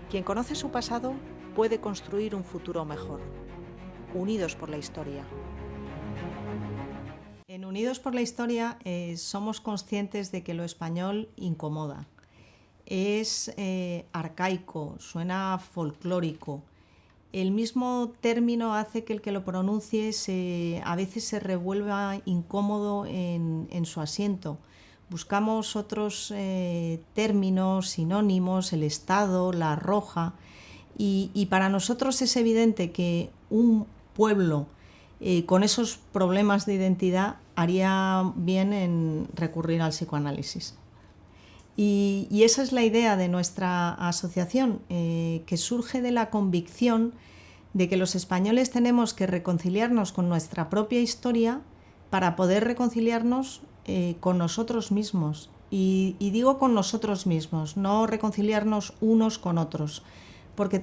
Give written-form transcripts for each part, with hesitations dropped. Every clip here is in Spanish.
Quien conoce su pasado puede construir un futuro mejor. Unidos por la historia. En Unidos por la Historia somos conscientes de que lo español incomoda. Es arcaico, suena folclórico. El mismo término hace que el que lo pronuncie a veces se revuelva incómodo en su asiento. Buscamos otros términos, sinónimos, el Estado, la Roja, y para nosotros es evidente que un pueblo con esos problemas de identidad haría bien en recurrir al psicoanálisis. Y esa es la idea de nuestra asociación, que surge de la convicción de que los españoles tenemos que reconciliarnos con nuestra propia historia para poder reconciliarnos con nosotros mismos. Y digo con nosotros mismos, no reconciliarnos unos con otros, porque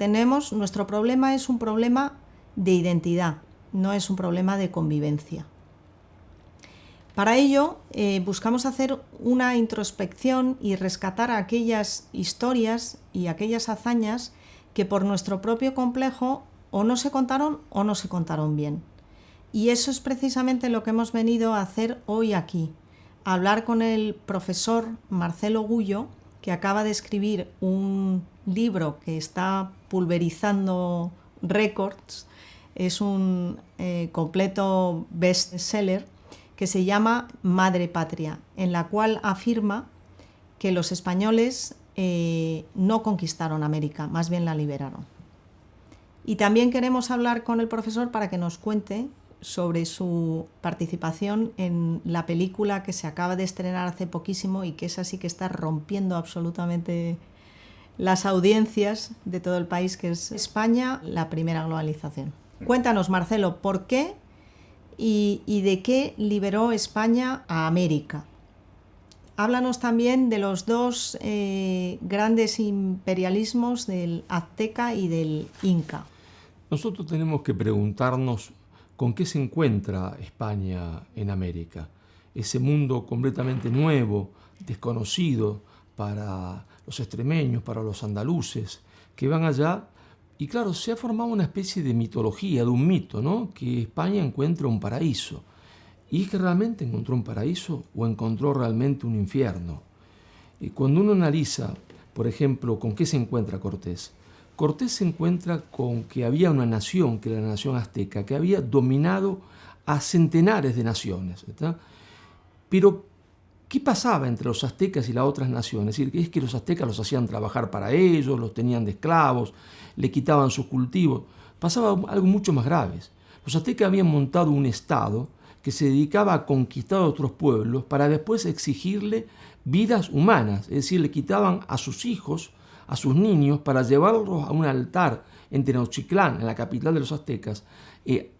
nuestro problema es un problema de identidad, no es un problema de convivencia. Para ello, buscamos hacer una introspección y rescatar aquellas historias y aquellas hazañas que por nuestro propio complejo o no se contaron bien. Y eso es precisamente lo que hemos venido a hacer hoy aquí, a hablar con el profesor Marcelo Gullo, que acaba de escribir un libro que está pulverizando récords, es un completo bestseller, que se llama Madre Patria, en la cual afirma que los españoles no conquistaron América, más bien la liberaron. Y también queremos hablar con el profesor para que nos cuente sobre su participación en la película que se acaba de estrenar hace poquísimo y que es así que está rompiendo absolutamente las audiencias de todo el país, que es España, la primera globalización. Cuéntanos, Marcelo, ¿por qué y de qué liberó España a América? Háblanos también de los dos grandes imperialismos, del azteca y del inca. Nosotros tenemos que preguntarnos con qué se encuentra España en América. Ese mundo completamente nuevo, desconocido para los extremeños, para los andaluces, que van allá. Y claro, se ha formado una especie de mitología, de un mito, ¿no? Que España encuentra un paraíso. ¿Y es que realmente encontró un paraíso o encontró realmente un infierno? Y cuando uno analiza, por ejemplo, con qué se encuentra Cortés, Cortés se encuentra con que había una nación, que era la nación azteca, que había dominado a centenares de naciones, ¿verdad? Pero ¿qué pasaba entre los aztecas y las otras naciones? Es que los aztecas los hacían trabajar para ellos, los tenían de esclavos, le quitaban sus cultivos. Pasaba algo mucho más grave. Los aztecas habían montado un estado que se dedicaba a conquistar a otros pueblos para después exigirle vidas humanas. Es decir, le quitaban a sus hijos, a sus niños, para llevarlos a un altar en Tenochtitlán, en la capital de los aztecas,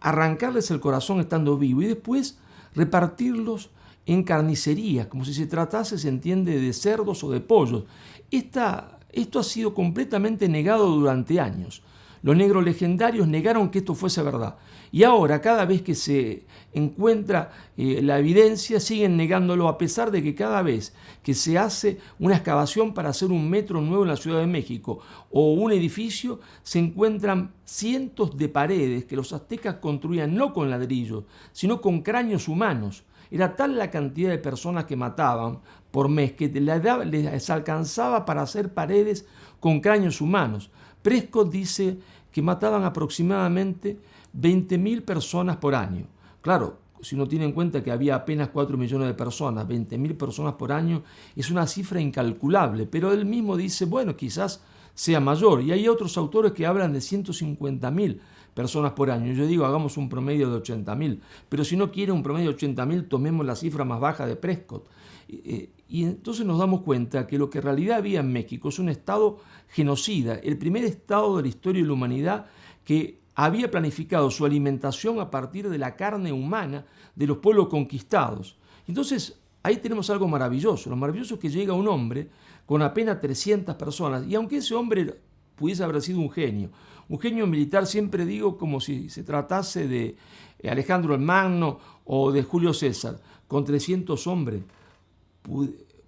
arrancarles el corazón estando vivo y después repartirlos en carnicerías, como si se tratase, se entiende, de cerdos o de pollos. Esto ha sido completamente negado durante años. Los negros legendarios negaron que esto fuese verdad. Y ahora, cada vez que se encuentra la evidencia, siguen negándolo, a pesar de que cada vez que se hace una excavación para hacer un metro nuevo en la Ciudad de México o un edificio, se encuentran cientos de paredes que los aztecas construían no con ladrillos, sino con cráneos humanos. Era tal la cantidad de personas que mataban por mes que les alcanzaba para hacer paredes con cráneos humanos. Prescott dice que mataban aproximadamente 20.000 personas por año. Claro, si uno tiene en cuenta que había apenas 4 millones de personas, 20.000 personas por año es una cifra incalculable, pero él mismo dice, bueno, quizás sea mayor. Y hay otros autores que hablan de 150.000 personas por año. Yo digo, hagamos un promedio de 80.000. Pero si no quiere un promedio de 80.000, tomemos la cifra más baja de Prescott. Y entonces nos damos cuenta que lo que en realidad había en México es un estado genocida, el primer estado de la historia de la humanidad que había planificado su alimentación a partir de la carne humana de los pueblos conquistados. Entonces, ahí tenemos algo maravilloso. Lo maravilloso es que llega un hombre con apenas 300 personas, y aunque ese hombre pudiese haber sido un genio militar, siempre digo como si se tratase de Alejandro el Magno o de Julio César, con 300 hombres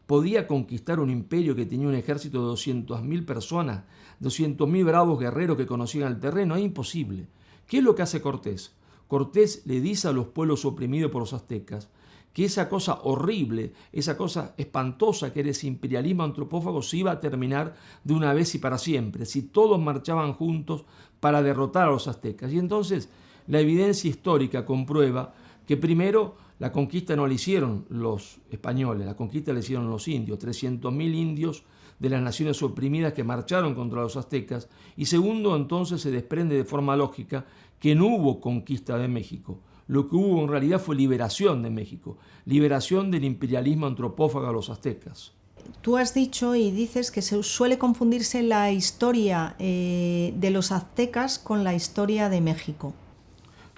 podía conquistar un imperio que tenía un ejército de 200.000 personas, 200.000 bravos guerreros que conocían el terreno? Es imposible. ¿Qué es lo que hace Cortés? Cortés le dice a los pueblos oprimidos por los aztecas que esa cosa horrible, esa cosa espantosa que era ese imperialismo antropófago se iba a terminar de una vez y para siempre, si todos marchaban juntos para derrotar a los aztecas. Y entonces la evidencia histórica comprueba que primero la conquista no la hicieron los españoles, la conquista la hicieron los indios, 300.000 indios de las naciones oprimidas que marcharon contra los aztecas. Y segundo, entonces se desprende de forma lógica que no hubo conquista de México. Lo que hubo en realidad fue liberación de México, liberación del imperialismo antropófago a los aztecas. Tú has dicho y dices que se suele confundirse la historia de los aztecas con la historia de México.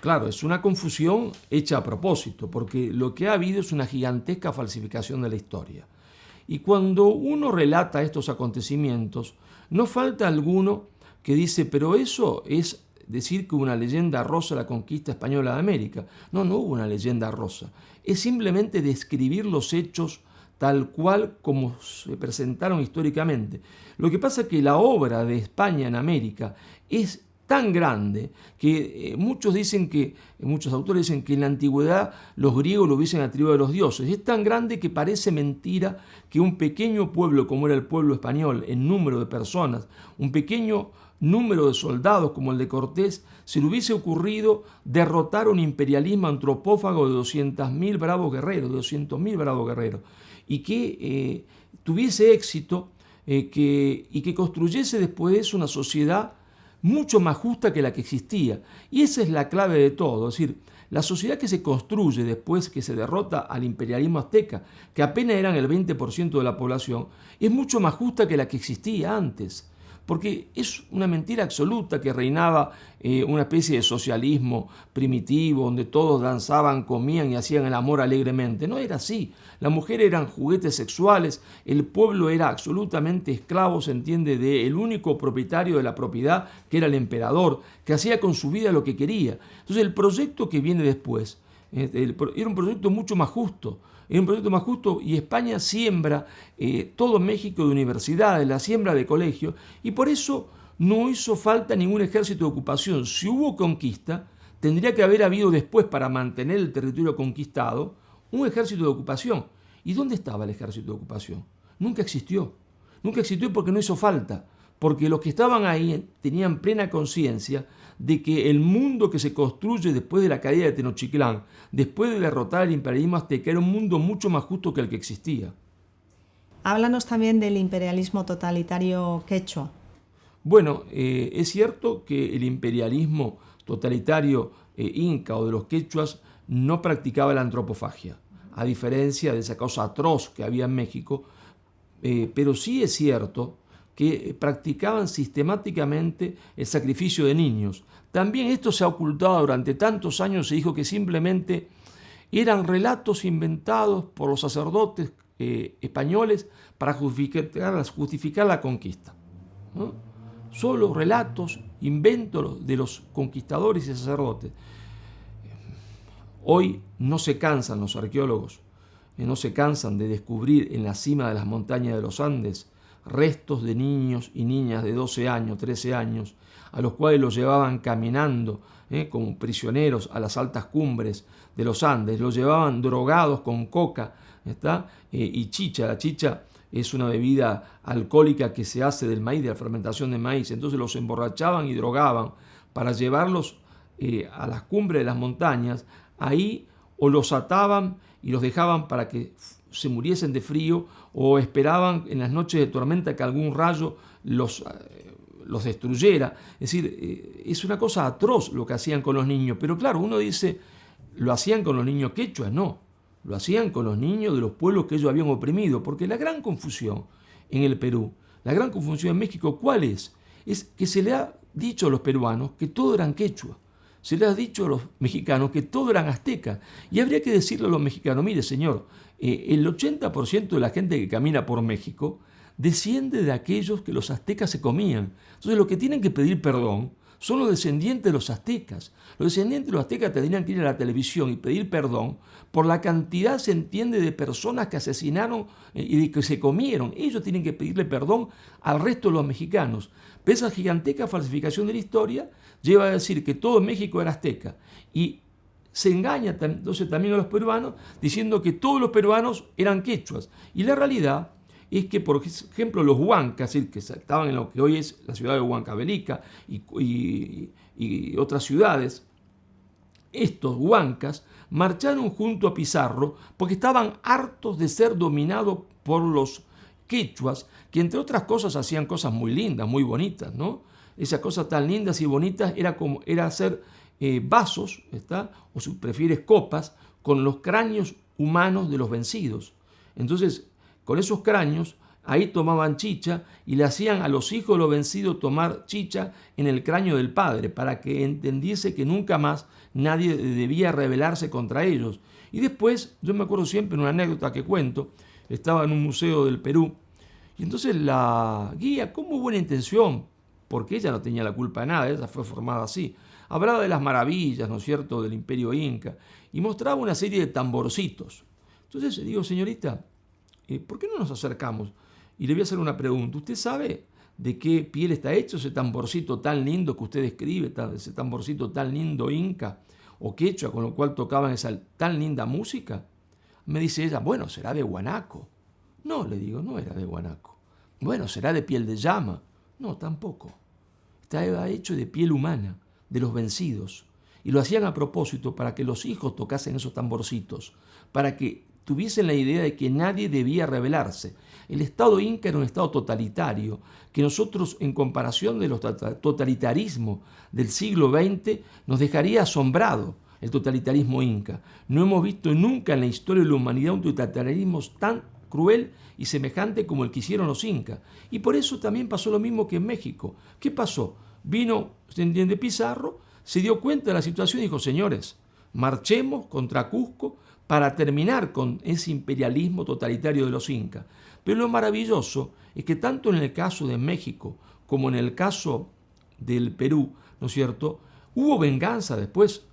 Claro, es una confusión hecha a propósito, porque lo que ha habido es una gigantesca falsificación de la historia. Y cuando uno relata estos acontecimientos, no falta alguno que dice, pero eso es decir que hubo una leyenda rosa de la conquista española de América. No, no hubo una leyenda rosa. Es simplemente describir los hechos tal cual como se presentaron históricamente. Lo que pasa es que la obra de España en América es tan grande que muchos autores dicen que en la antigüedad los griegos lo hubiesen atribuido a los dioses. Es tan grande que parece mentira que un pequeño pueblo como era el pueblo español en número de personas, un pequeño número de soldados como el de Cortés, se le hubiese ocurrido derrotar un imperialismo antropófago de 200.000 bravos guerreros, y que tuviese éxito y que construyese después de eso una sociedad mucho más justa que la que existía. Y esa es la clave de todo, es decir, la sociedad que se construye después que se derrota al imperialismo azteca, que apenas eran el 20% de la población, es mucho más justa que la que existía antes. Porque es una mentira absoluta que reinaba una especie de socialismo primitivo, donde todos danzaban, comían y hacían el amor alegremente. No era así. Las mujeres eran juguetes sexuales, el pueblo era absolutamente esclavo, se entiende, del único propietario de la propiedad, que era el emperador, que hacía con su vida lo que quería. Entonces el proyecto que viene después era un proyecto mucho más justo. Era un proyecto más justo y España siembra todo México de universidades, la siembra de colegios, y por eso no hizo falta ningún ejército de ocupación. Si hubo conquista, tendría que haber habido después, para mantener el territorio conquistado, un ejército de ocupación. ¿Y dónde estaba el ejército de ocupación? Nunca existió. Nunca existió porque no hizo falta. Porque los que estaban ahí tenían plena conciencia de que el mundo que se construye después de la caída de Tenochtitlán, después de derrotar el imperialismo azteca, era un mundo mucho más justo que el que existía. Háblanos también del imperialismo totalitario quechua. Bueno, es cierto que el imperialismo totalitario inca o de los quechuas no practicaba la antropofagia, a diferencia de esa cosa atroz que había en México, pero sí es cierto que practicaban sistemáticamente el sacrificio de niños. También esto se ha ocultado durante tantos años, se dijo que simplemente eran relatos inventados por los sacerdotes españoles para justificar la conquista, ¿no? Solo relatos, inventos de los conquistadores y sacerdotes. Hoy no se cansan los arqueólogos, no se cansan de descubrir en la cima de las montañas de los Andes restos de niños y niñas de 12 años, 13 años, a los cuales los llevaban caminando como prisioneros a las altas cumbres de los Andes, los llevaban drogados con coca y chicha. La chicha es una bebida alcohólica que se hace del maíz, de la fermentación de maíz. Entonces los emborrachaban y drogaban para llevarlos a las cumbres de las montañas. Ahí o los ataban y los dejaban para que se muriesen de frío, o esperaban en las noches de tormenta que algún rayo los destruyera. Es decir, es una cosa atroz lo que hacían con los niños. Pero claro, uno dice, ¿lo hacían con los niños quechuas? No, lo hacían con los niños de los pueblos que ellos habían oprimido. Porque la gran confusión en el Perú, la gran confusión en México, ¿cuál es? Es que se le ha dicho a los peruanos que todo eran quechua. Se les ha dicho a los mexicanos que todo eran aztecas. Y habría que decirle a los mexicanos, mire señor, el 80% de la gente que camina por México desciende de aquellos que los aztecas se comían. Entonces los que tienen que pedir perdón son los descendientes de los aztecas. Los descendientes de los aztecas tendrían que ir a la televisión y pedir perdón por la cantidad, se entiende, de personas que asesinaron y de que se comieron. Ellos tienen que pedirle perdón al resto de los mexicanos. Pero esa gigantesca falsificación de la historia lleva a decir que todo México era azteca. Y se engaña entonces también a los peruanos diciendo que todos los peruanos eran quechuas. Y la realidad es que, por ejemplo, los huancas, que estaban en lo que hoy es la ciudad de Huancavelica y otras ciudades, estos huancas marcharon junto a Pizarro porque estaban hartos de ser dominados por los quechuas, que entre otras cosas hacían cosas muy lindas, muy bonitas, ¿no? Esas cosas tan lindas y bonitas era hacer vasos, o si prefieres copas, con los cráneos humanos de los vencidos. Entonces, con esos cráneos, ahí tomaban chicha y le hacían a los hijos de los vencidos tomar chicha en el cráneo del padre, para que entendiese que nunca más nadie debía rebelarse contra ellos. Y después, yo me acuerdo siempre en una anécdota que cuento, estaba en un museo del Perú, y entonces la guía, con muy buena intención, porque ella no tenía la culpa de nada, ella fue formada así, hablaba de las maravillas, ¿no es cierto?, del imperio inca, y mostraba una serie de tamborcitos. Entonces le digo, señorita, ¿por qué no nos acercamos? Y le voy a hacer una pregunta. ¿Usted sabe de qué piel está hecho ese tamborcito tan lindo que usted describe, ese tamborcito tan lindo inca o quechua, con lo cual tocaban esa tan linda música? Me dice ella, bueno, será de guanaco. No, le digo, no era de guanaco. Bueno, será de piel de llama. No, tampoco. Estaba hecho de piel humana, de los vencidos. Y lo hacían a propósito para que los hijos tocasen esos tamborcitos, para que tuviesen la idea de que nadie debía rebelarse. El Estado inca era un Estado totalitario, que nosotros, en comparación de los totalitarismos del siglo XX, nos dejaría asombrado el totalitarismo inca. No hemos visto nunca en la historia de la humanidad un totalitarismo tan cruel y semejante como el que hicieron los incas. Y por eso también pasó lo mismo que en México. ¿Qué pasó? Vino, se entiende, Pizarro, se dio cuenta de la situación y dijo, señores, marchemos contra Cusco para terminar con ese imperialismo totalitario de los incas. Pero lo maravilloso es que tanto en el caso de México como en el caso del Perú, ¿no es cierto?, hubo venganza después.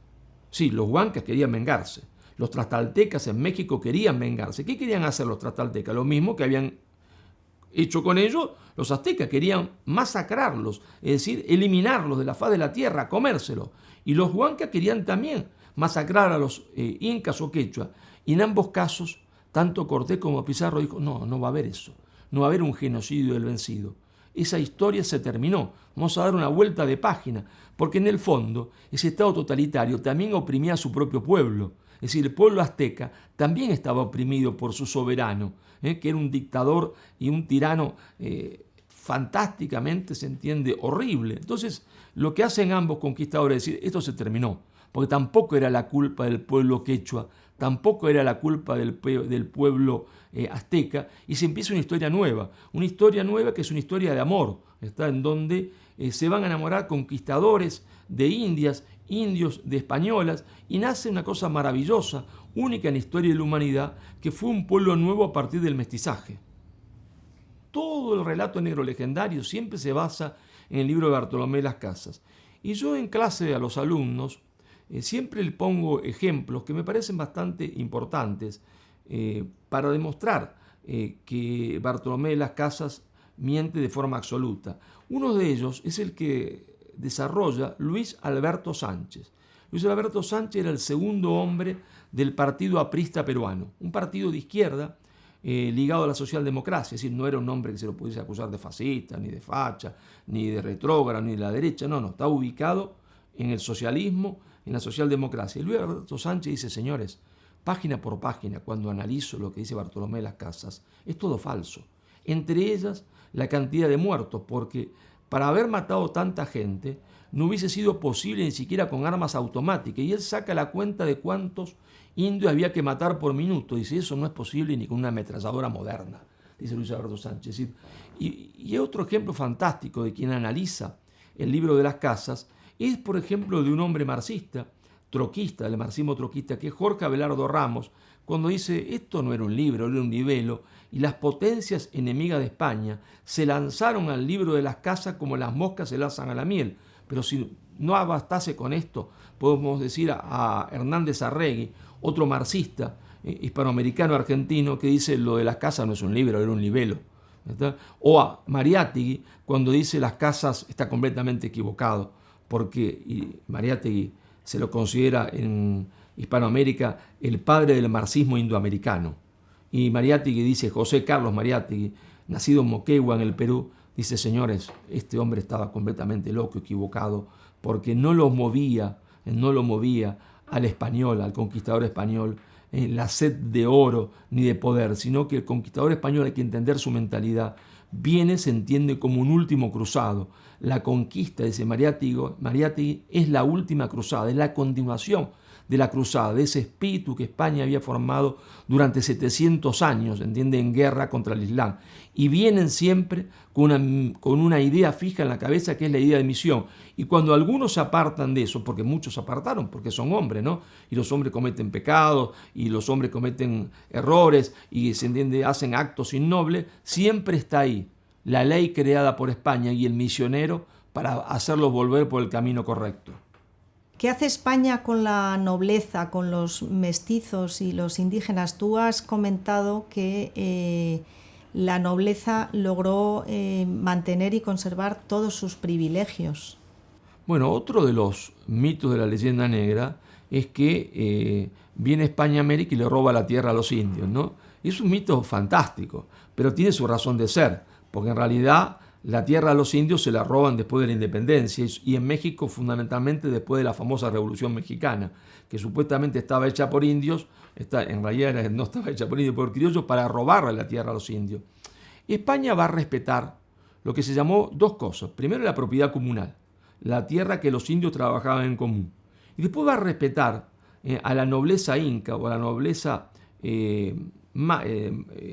Sí, los huancas querían vengarse. Los tlaxcaltecas en México querían vengarse. ¿Qué querían hacer los tlaxcaltecas? Lo mismo que habían hecho con ellos los aztecas. Querían masacrarlos, es decir, eliminarlos de la faz de la tierra, comérselos. Y los huancas querían también masacrar a los incas o quechua. Y en ambos casos, tanto Cortés como Pizarro dijo, no va a haber eso. No va a haber un genocidio del vencido. Esa historia se terminó. Vamos a dar una vuelta de página, porque en el fondo ese Estado totalitario también oprimía a su propio pueblo. Es decir, el pueblo azteca también estaba oprimido por su soberano, que era un dictador y un tirano fantásticamente, se entiende, horrible. Entonces, lo que hacen ambos conquistadores es decir, esto se terminó, porque tampoco era la culpa del pueblo quechua, tampoco era la culpa del pueblo azteca, y se empieza una historia nueva que es una historia de amor, en donde se van a enamorar conquistadores de indias, indios de españolas, y nace una cosa maravillosa, única en la historia de la humanidad, que fue un pueblo nuevo a partir del mestizaje. Todo el relato negro legendario siempre se basa en el libro de Bartolomé de las Casas. Y yo en clase a los alumnos siempre le pongo ejemplos que me parecen bastante importantes para demostrar que Bartolomé de las Casas miente de forma absoluta. Uno de ellos es el que desarrolla Luis Alberto Sánchez. Luis Alberto Sánchez era el segundo hombre del partido aprista peruano, un partido de izquierda ligado a la socialdemocracia, es decir, no era un hombre que se lo pudiese acusar de fascista, ni de facha, ni de retrógrado, ni de la derecha, no, estaba ubicado en el socialismo, en la socialdemocracia. Y Luis Alberto Sánchez dice, señores, página por página, cuando analizo lo que dice Bartolomé de las Casas, es todo falso. Entre ellas, la cantidad de muertos, porque para haber matado tanta gente, no hubiese sido posible ni siquiera con armas automáticas. Y él saca la cuenta de cuántos indios había que matar por minuto. Dice, eso no es posible ni con una ametralladora moderna, dice Luis Alberto Sánchez. Y otro ejemplo fantástico de quien analiza el libro de las Casas es, por ejemplo, de un hombre marxista, troquista, del marxismo troquista, que es Jorge Abelardo Ramos, cuando dice, esto no era un libro, era un libelo, y las potencias enemigas de España se lanzaron al libro de las Casas como las moscas se lanzan a la miel, Pero si no bastase con esto, podemos decir a Hernández Arregui, otro marxista hispanoamericano argentino, que dice lo de las casas no es un libro, era un libelo. ¿Está? O a Mariátegui, cuando dice las casas está completamente equivocado, porque Mariátegui se lo considera en Hispanoamérica el padre del marxismo indoamericano. Y Mariátegui dice, José Carlos Mariátegui, nacido en Moquegua, en el Perú, dice, señores, este hombre estaba completamente loco, equivocado, porque no lo movía al español, al conquistador español, la sed de oro ni de poder, sino que el conquistador español, hay que entender su mentalidad, se entiende como un último cruzado. La conquista, dice Mariátegui, es la última cruzada, es la continuación de la cruzada, de ese espíritu que España había formado durante 700 años, ¿entiende?, en guerra contra el Islam. Y vienen siempre con una idea fija en la cabeza, que es la idea de misión. Y cuando algunos se apartan de eso, porque muchos se apartaron, porque son hombres, ¿no? Y los hombres cometen pecados, y los hombres cometen errores, y se entiende, hacen actos innobles, siempre está ahí la ley creada por España y el misionero para hacerlos volver por el camino correcto. ¿Qué hace España con la nobleza, con los mestizos y los indígenas? Tú has comentado que la nobleza logró mantener y conservar todos sus privilegios. Bueno, otro de los mitos de la leyenda negra es que viene España a América y le roba la tierra a los indios, ¿no? Y es un mito fantástico, pero tiene su razón de ser, porque en realidad la tierra a los indios se la roban después de la independencia, y en México fundamentalmente después de la famosa Revolución Mexicana, que supuestamente estaba hecha por indios, en realidad no estaba hecha por indios, por criollos, para robarle la tierra a los indios. Y España va a respetar lo que se llamó dos cosas. Primero, la propiedad comunal, la tierra que los indios trabajaban en común. Y después va a respetar a la nobleza inca o a la nobleza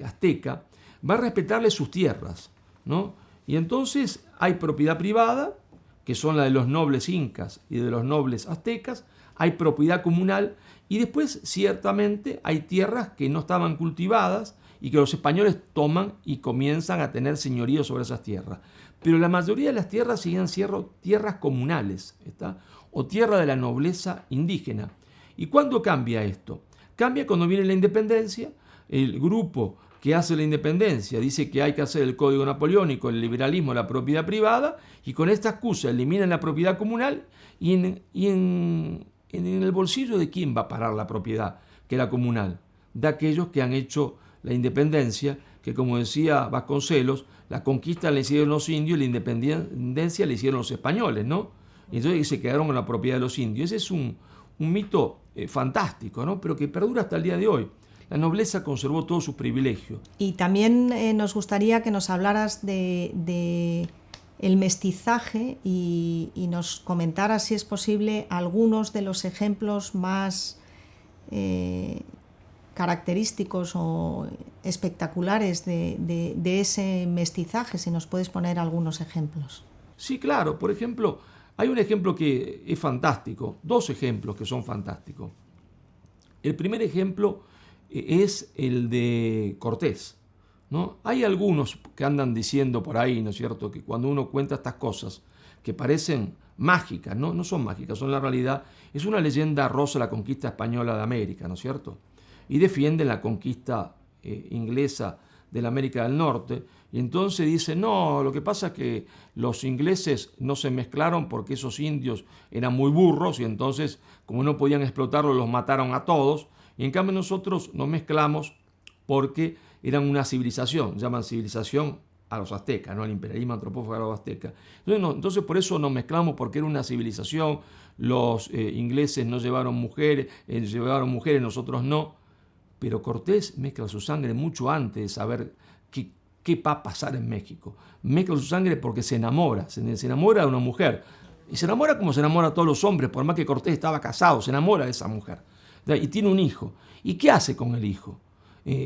azteca, va a respetarle sus tierras, ¿no? Y entonces hay propiedad privada, que son la de los nobles incas y de los nobles aztecas, hay propiedad comunal, y después ciertamente hay tierras que no estaban cultivadas y que los españoles toman y comienzan a tener señorío sobre esas tierras. Pero la mayoría de las tierras siguen siendo tierras comunales, ¿está? O tierra de la nobleza indígena. ¿Y cuándo cambia esto? Cambia cuando viene la independencia. El grupo que hace la independencia dice que hay que hacer el código napoleónico, el liberalismo, la propiedad privada, y con esta excusa eliminan la propiedad comunal, y en el bolsillo ¿de quién va a parar la propiedad, que era comunal? De aquellos que han hecho la independencia, que, como decía Vasconcelos, la conquista la hicieron los indios y la independencia la hicieron los españoles, ¿no? Y entonces se quedaron con la propiedad de los indios. Ese es un mito fantástico, ¿no? Pero que perdura hasta el día de hoy. La nobleza conservó todos sus privilegios. Y también nos gustaría que nos hablaras de el mestizaje y nos comentaras, si es posible, algunos de los ejemplos más característicos o espectaculares de ese mestizaje, si nos puedes poner algunos ejemplos. Sí, claro. Por ejemplo, hay un ejemplo que es fantástico, dos ejemplos que son fantásticos. El primer ejemplo es el de Cortés, ¿no? Hay algunos que andan diciendo por ahí, ¿no es cierto?, que cuando uno cuenta estas cosas que parecen mágicas, ¿no? No son mágicas, son la realidad. Es una leyenda rosa la conquista española de América, ¿no es cierto? Y defienden la conquista inglesa de la América del Norte, y entonces dicen, no, lo que pasa es que los ingleses no se mezclaron porque esos indios eran muy burros, y entonces, como no podían explotarlos, los mataron a todos. Y en cambio nosotros nos mezclamos porque eran una civilización, llaman civilización a los aztecas, ¿no? Al imperialismo antropófago a los aztecas. Entonces por eso nos mezclamos, porque era una civilización, los ingleses no llevaron mujeres, nosotros no. Pero Cortés mezcla su sangre mucho antes de saber qué va a pasar en México. Mezcla su sangre porque se enamora de una mujer. Y se enamora como se enamora a todos los hombres, por más que Cortés estaba casado, se enamora de esa mujer. Y tiene un hijo. ¿Y qué hace con el hijo?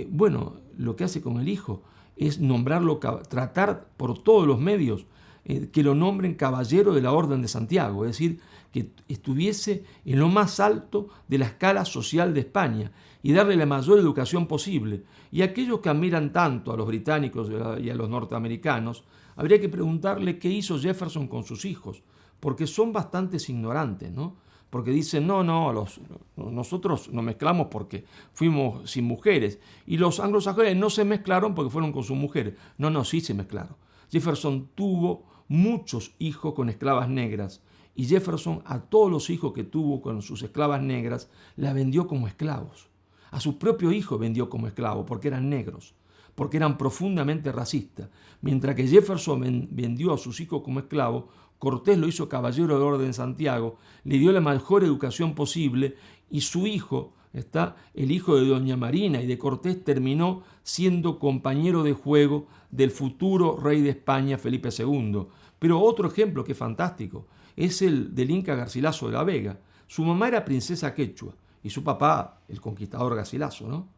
Bueno, lo que hace con el hijo es nombrarlo, tratar por todos los medios que lo nombren caballero de la Orden de Santiago, es decir, que estuviese en lo más alto de la escala social de España, y darle la mayor educación posible. Y aquellos que admiran tanto a los británicos y a los norteamericanos, habría que preguntarle qué hizo Jefferson con sus hijos, porque son bastante ignorantes, ¿no? Porque dicen, nosotros nos mezclamos porque fuimos sin mujeres, y los anglosajones no se mezclaron porque fueron con sus mujeres. No, sí se mezclaron. Jefferson tuvo muchos hijos con esclavas negras, y Jefferson a todos los hijos que tuvo con sus esclavas negras la vendió como esclavos. A su propio hijo vendió como esclavo porque eran negros, porque eran profundamente racistas. Mientras que Jefferson vendió a sus hijos como esclavos, Cortés lo hizo caballero de orden Santiago, le dio la mejor educación posible, y su hijo, el hijo de doña Marina y de Cortés, terminó siendo compañero de juego del futuro rey de España, Felipe II. Pero otro ejemplo que es fantástico es el del Inca Garcilaso de la Vega. Su mamá era princesa quechua y su papá, el conquistador Garcilaso, ¿no?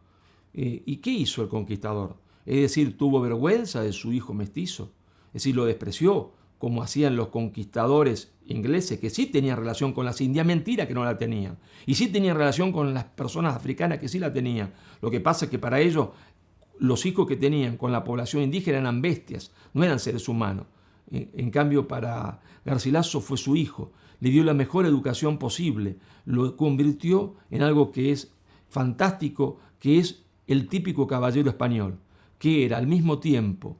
¿Y qué hizo el conquistador? Es decir, tuvo vergüenza de su hijo mestizo, es decir, lo despreció, como hacían los conquistadores ingleses, que sí tenían relación con las indias. Mentira que no la tenían. Y sí tenían relación con las personas africanas, que sí la tenían. Lo que pasa es que para ellos, los hijos que tenían con la población indígena eran bestias, no eran seres humanos. En cambio, para Garcilaso fue su hijo. Le dio la mejor educación posible. Lo convirtió en algo que es fantástico, que es el típico caballero español, que era al mismo tiempo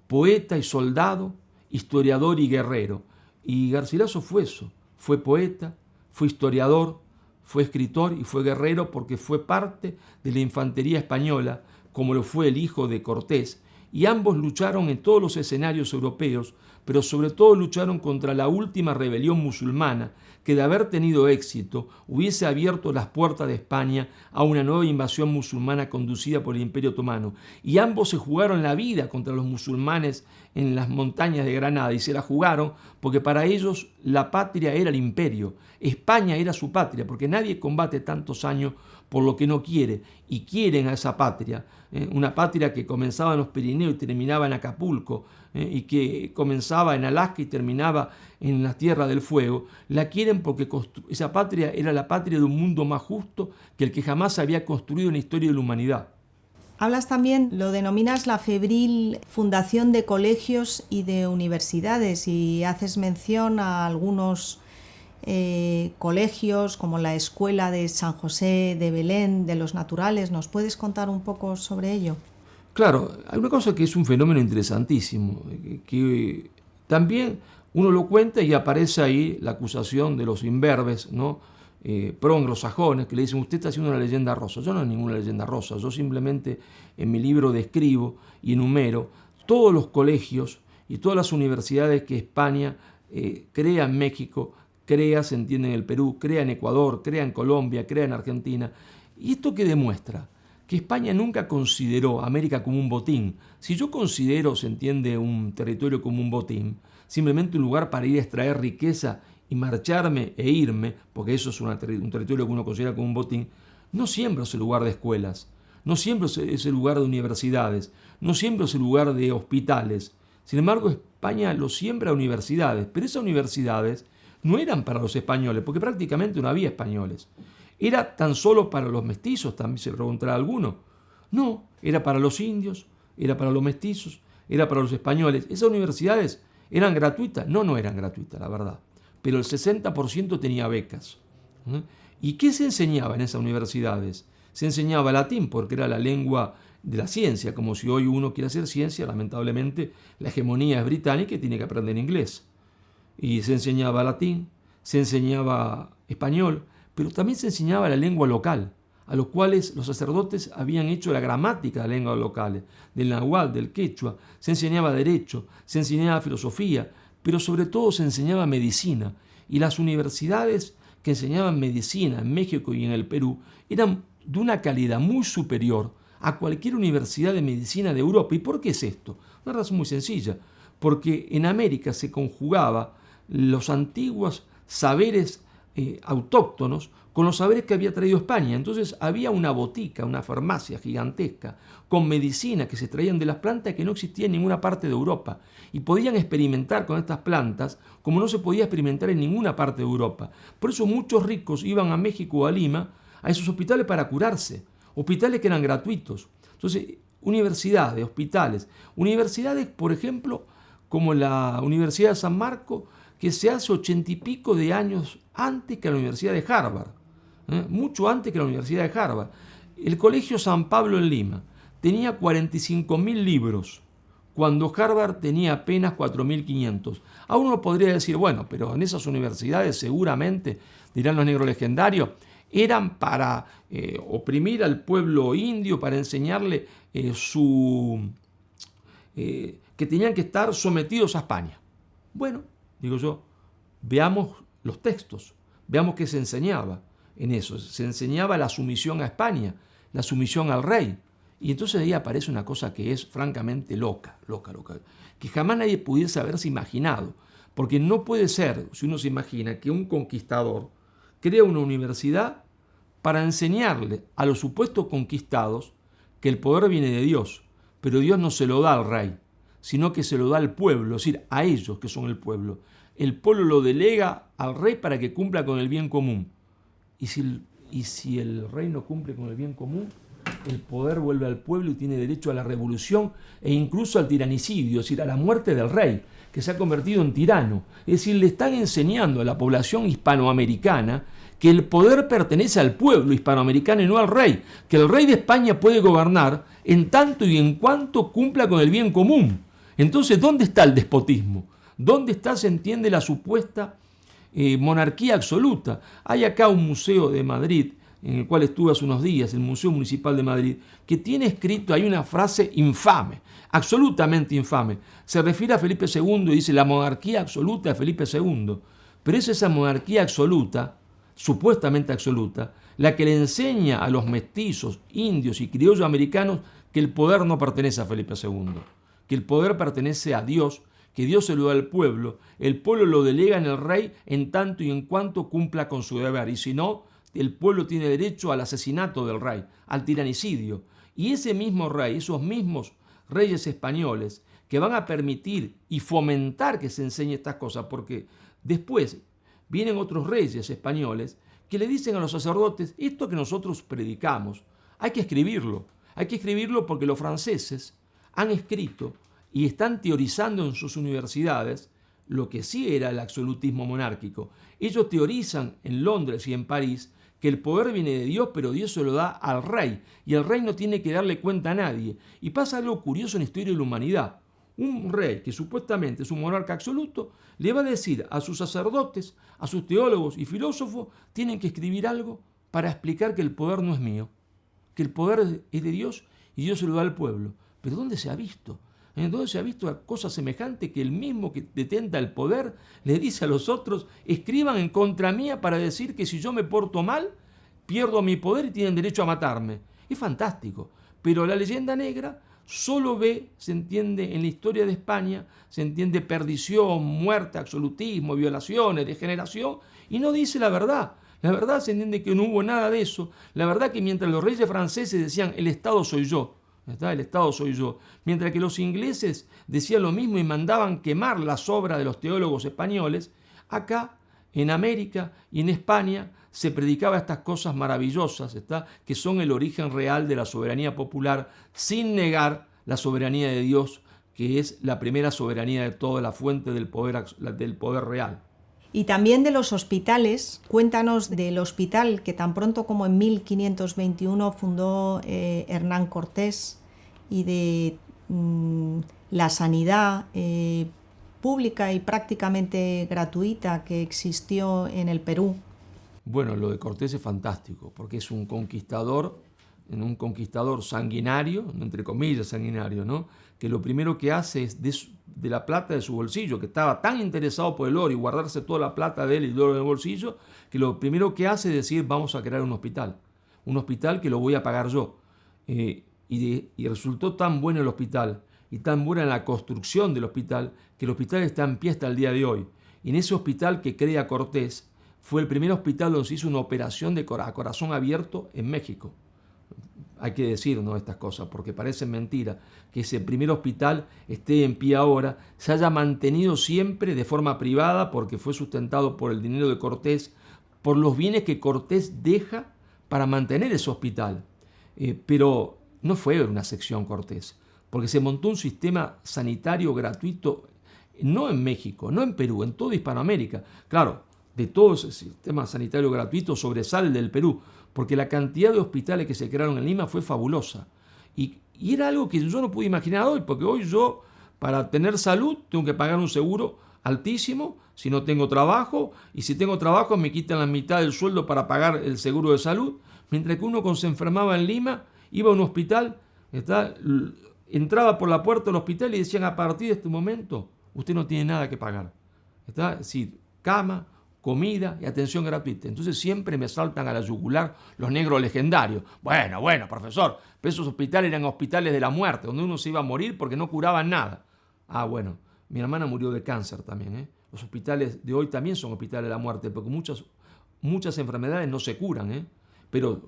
poeta y soldado, historiador y guerrero. Y Garcilaso fue eso, fue poeta, fue historiador, fue escritor y fue guerrero, porque fue parte de la infantería española, como lo fue el hijo de Cortés, y ambos lucharon en todos los escenarios europeos, pero sobre todo lucharon contra la última rebelión musulmana, que de haber tenido éxito hubiese abierto las puertas de España a una nueva invasión musulmana conducida por el Imperio Otomano. Y ambos se jugaron la vida contra los musulmanes en las montañas de Granada, y se la jugaron porque para ellos la patria era el imperio, España era su patria, porque nadie combate tantos años por lo que no quiere, y quieren a esa patria, una patria que comenzaba en los Pirineos y terminaba en Acapulco, y que comenzaba en Alaska y terminaba en la Tierra del Fuego. La quieren porque esa patria era la patria de un mundo más justo que el que jamás había construido en la historia de la humanidad. Hablas también, lo denominas la febril fundación de colegios y de universidades, y haces mención a algunos colegios como la Escuela de San José de Belén de los Naturales. ¿Nos puedes contar un poco sobre ello? Claro, hay una cosa que es un fenómeno interesantísimo, que también uno lo cuenta y aparece ahí la acusación de los imberbes, ¿no? Pro-anglosajones, que le dicen, usted está haciendo una leyenda rosa. Yo no es ninguna leyenda rosa, yo simplemente en mi libro describo y enumero todos los colegios y todas las universidades que España crea en México, crea, se entiende, en el Perú, crea en Ecuador, crea en Colombia, crea en Argentina. ¿Y esto qué demuestra? Que España nunca consideró a América como un botín. Si yo considero, se entiende, un territorio como un botín, simplemente un lugar para ir a extraer riqueza y marcharme e irme, porque eso es un territorio que uno considera como un botín, no siempre es el lugar de escuelas, no siempre es el lugar de universidades, no siempre es el lugar de hospitales. Sin embargo, España lo siembra a universidades, pero esas universidades no eran para los españoles, porque prácticamente no había españoles. ¿Era tan solo para los mestizos? También se preguntará alguno. No, era para los indios, era para los mestizos, era para los españoles. ¿Esas universidades eran gratuitas? No eran gratuitas, la verdad. Pero el 60% tenía becas. ¿Y qué se enseñaba en esas universidades? Se enseñaba latín, porque era la lengua de la ciencia, como si hoy uno quiere hacer ciencia, lamentablemente la hegemonía es británica y tiene que aprender inglés. Y se enseñaba latín, se enseñaba español, pero también se enseñaba la lengua local, a los cuales los sacerdotes habían hecho la gramática de las lenguas locales, del náhuatl, del quechua. Se enseñaba derecho, se enseñaba filosofía, pero sobre todo se enseñaba medicina. Y las universidades que enseñaban medicina en México y en el Perú eran de una calidad muy superior a cualquier universidad de medicina de Europa. ¿Y por qué es esto? Una razón muy sencilla, porque en América se conjugaba los antiguos saberes autóctonos con los saberes que había traído España. Entonces había una botica, una farmacia gigantesca con medicina que se traían de las plantas que no existía en ninguna parte de Europa, y podían experimentar con estas plantas como no se podía experimentar en ninguna parte de Europa. Por eso muchos ricos iban a México o a Lima a esos hospitales para curarse, hospitales que eran gratuitos. Entonces, universidades, hospitales, universidades, por ejemplo, como la Universidad de San Marcos, que se hace 80 y pico de años antes que la Universidad de Harvard, mucho antes que la Universidad de Harvard. El Colegio San Pablo en Lima tenía 45.000 libros, cuando Harvard tenía apenas 4.500. A uno podría decir, bueno, pero en esas universidades seguramente, dirán los negros legendarios, eran para oprimir al pueblo indio, para enseñarle que tenían que estar sometidos a España. Bueno, digo yo, veamos los textos, veamos qué se enseñaba en eso. Se enseñaba la sumisión a España, la sumisión al rey. Y entonces ahí aparece una cosa que es francamente loca, que jamás nadie pudiese haberse imaginado. Porque no puede ser, si uno se imagina, que un conquistador crea una universidad para enseñarle a los supuestos conquistados que el poder viene de Dios, pero Dios no se lo da al rey, sino que se lo da al pueblo, es decir, a ellos que son el pueblo. El pueblo lo delega al rey para que cumpla con el bien común. Y si el rey no cumple con el bien común, el poder vuelve al pueblo y tiene derecho a la revolución e incluso al tiranicidio, es decir, a la muerte del rey, que se ha convertido en tirano. Es decir, le están enseñando a la población hispanoamericana que el poder pertenece al pueblo hispanoamericano y no al rey, que el rey de España puede gobernar en tanto y en cuanto cumpla con el bien común. Entonces, ¿dónde está el despotismo? ¿Dónde está, se entiende, la supuesta monarquía absoluta? Hay acá un museo de Madrid, en el cual estuve hace unos días, el Museo Municipal de Madrid, que tiene escrito, hay una frase infame, absolutamente infame. Se refiere a Felipe II y dice la monarquía absoluta de Felipe II. Pero es esa monarquía absoluta, supuestamente absoluta, la que le enseña a los mestizos, indios y criollos americanos que el poder no pertenece a Felipe II, que el poder pertenece a Dios, que Dios se lo da al pueblo, el pueblo lo delega en el rey en tanto y en cuanto cumpla con su deber, y si no, el pueblo tiene derecho al asesinato del rey, al tiranicidio. Y ese mismo rey, esos mismos reyes españoles que van a permitir y fomentar que se enseñe estas cosas, porque después vienen otros reyes españoles que le dicen a los sacerdotes, esto que nosotros predicamos, hay que escribirlo porque los franceses han escrito y están teorizando en sus universidades lo que sí era el absolutismo monárquico. Ellos teorizan en Londres y en París que el poder viene de Dios, pero Dios se lo da al rey, y el rey no tiene que darle cuenta a nadie. Y pasa algo curioso en la historia de la humanidad. Un rey que supuestamente es un monarca absoluto, le va a decir a sus sacerdotes, a sus teólogos y filósofos, tienen que escribir algo para explicar que el poder no es mío, que el poder es de Dios y Dios se lo da al pueblo. ¿Pero dónde se ha visto? Entonces se ha visto cosa semejante que el mismo que detenta el poder le dice a los otros, escriban en contra mía para decir que si yo me porto mal, pierdo mi poder y tienen derecho a matarme. Es fantástico, pero la leyenda negra solo ve, se entiende en la historia de España, se entiende perdición, muerte, absolutismo, violaciones, degeneración, y no dice la verdad. La verdad se entiende que no hubo nada de eso. La verdad que mientras los reyes franceses decían, el Estado soy yo, el Estado soy yo. Mientras que los ingleses decían lo mismo y mandaban quemar las obras de los teólogos españoles, acá, en América y en España, se predicaba estas cosas maravillosas, que son el origen real de la soberanía popular, sin negar la soberanía de Dios, que es la primera soberanía de toda la fuente del poder real. Y también de los hospitales, cuéntanos del hospital que tan pronto como en 1521 fundó Hernán Cortés, y de la sanidad pública y prácticamente gratuita que existió en el Perú. Bueno, lo de Cortés es fantástico, porque es un conquistador sanguinario, entre comillas sanguinario, ¿no? Que lo primero que hace es de la plata de su bolsillo, que estaba tan interesado por el oro y guardarse toda la plata de él y el oro en el bolsillo, que lo primero que hace es decir, vamos a crear un hospital que lo voy a pagar yo. Y resultó tan bueno el hospital y tan buena la construcción del hospital, que el hospital está en pie hasta el día de hoy. Y en ese hospital que crea Cortés, fue el primer hospital donde se hizo una operación a corazón abierto en México. Hay que decir, ¿no?, estas cosas, porque parecen mentira, que ese primer hospital esté en pie ahora, se haya mantenido siempre de forma privada, porque fue sustentado por el dinero de Cortés, por los bienes que Cortés deja para mantener ese hospital. Pero no fue una sección Cortés, porque se montó un sistema sanitario gratuito no en México, no en Perú, en toda Hispanoamérica. Claro, de todo ese sistema sanitario gratuito sobresale el del Perú, porque la cantidad de hospitales que se crearon en Lima fue fabulosa. Y era algo que yo no pude imaginar hoy, porque hoy yo, para tener salud, tengo que pagar un seguro altísimo si no tengo trabajo, y si tengo trabajo me quitan la mitad del sueldo para pagar el seguro de salud, mientras que uno cuando se enfermaba en Lima, iba a un hospital, entraba por la puerta del hospital y decían: a partir de este momento usted no tiene nada que pagar. Sí, cama, comida y atención gratuita. Entonces siempre me saltan a la yugular los negros legendarios. Bueno, profesor, pero esos hospitales eran hospitales de la muerte, donde uno se iba a morir porque no curaban nada. Ah, bueno, mi hermana murió de cáncer también. Los hospitales de hoy también son hospitales de la muerte, porque muchas enfermedades no se curan, pero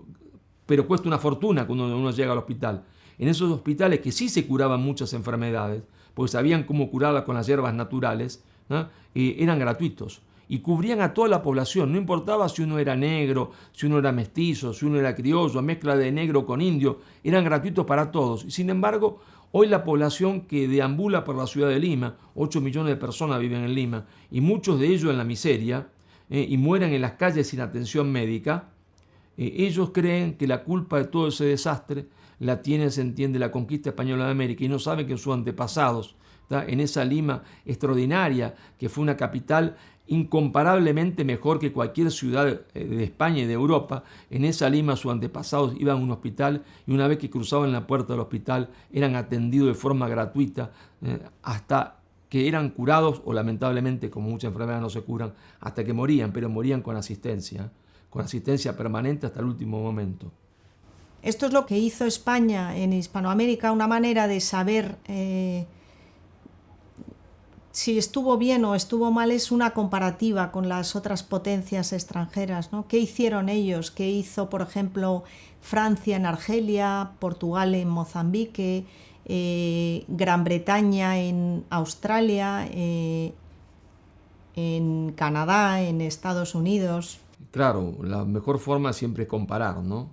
cuesta una fortuna cuando uno llega al hospital. En esos hospitales que sí se curaban muchas enfermedades, porque sabían cómo curarlas con las hierbas naturales, ¿no? Eran gratuitos y cubrían a toda la población, no importaba si uno era negro, si uno era mestizo, si uno era criollo, mezcla de negro con indio, eran gratuitos para todos. Y sin embargo, hoy la población que deambula por la ciudad de Lima, 8 millones de personas viven en Lima, y muchos de ellos en la miseria, y mueren en las calles sin atención médica, ellos creen que la culpa de todo ese desastre la tiene, se entiende, la conquista española de América, y no saben que sus antepasados, en esa Lima extraordinaria, que fue una capital incomparablemente mejor que cualquier ciudad de España y de Europa, en esa Lima sus antepasados iban a un hospital y una vez que cruzaban la puerta del hospital eran atendidos de forma gratuita hasta que eran curados, o lamentablemente, como muchas enfermedades no se curan, hasta que morían, pero morían con asistencia permanente hasta el último momento. Esto es lo que hizo España en Hispanoamérica, una manera de saber si estuvo bien o estuvo mal es una comparativa con las otras potencias extranjeras, ¿no? ¿Qué hicieron ellos? ¿Qué hizo, por ejemplo, Francia en Argelia, Portugal en Mozambique, Gran Bretaña en Australia, en Canadá, en Estados Unidos? Claro, la mejor forma siempre es comparar, ¿no?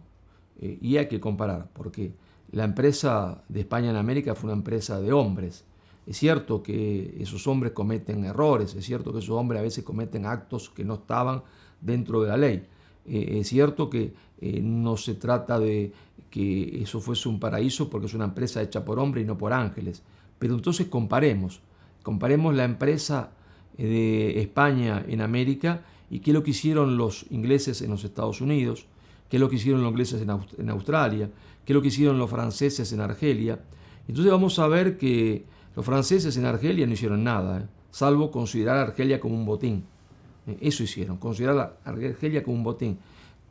Y hay que comparar, porque la empresa de España en América fue una empresa de hombres. Es cierto que esos hombres cometen errores, es cierto que esos hombres a veces cometen actos que no estaban dentro de la ley. Es cierto que no se trata de que eso fuese un paraíso porque es una empresa hecha por hombres y no por ángeles. Pero entonces comparemos la empresa de España en América y qué es lo que hicieron los ingleses en los Estados Unidos, qué es lo que hicieron los ingleses en Australia, qué es lo que hicieron los franceses en Argelia. Entonces vamos a ver que los franceses en Argelia no hicieron nada, salvo considerar a Argelia como un botín. Eso hicieron, considerar a Argelia como un botín.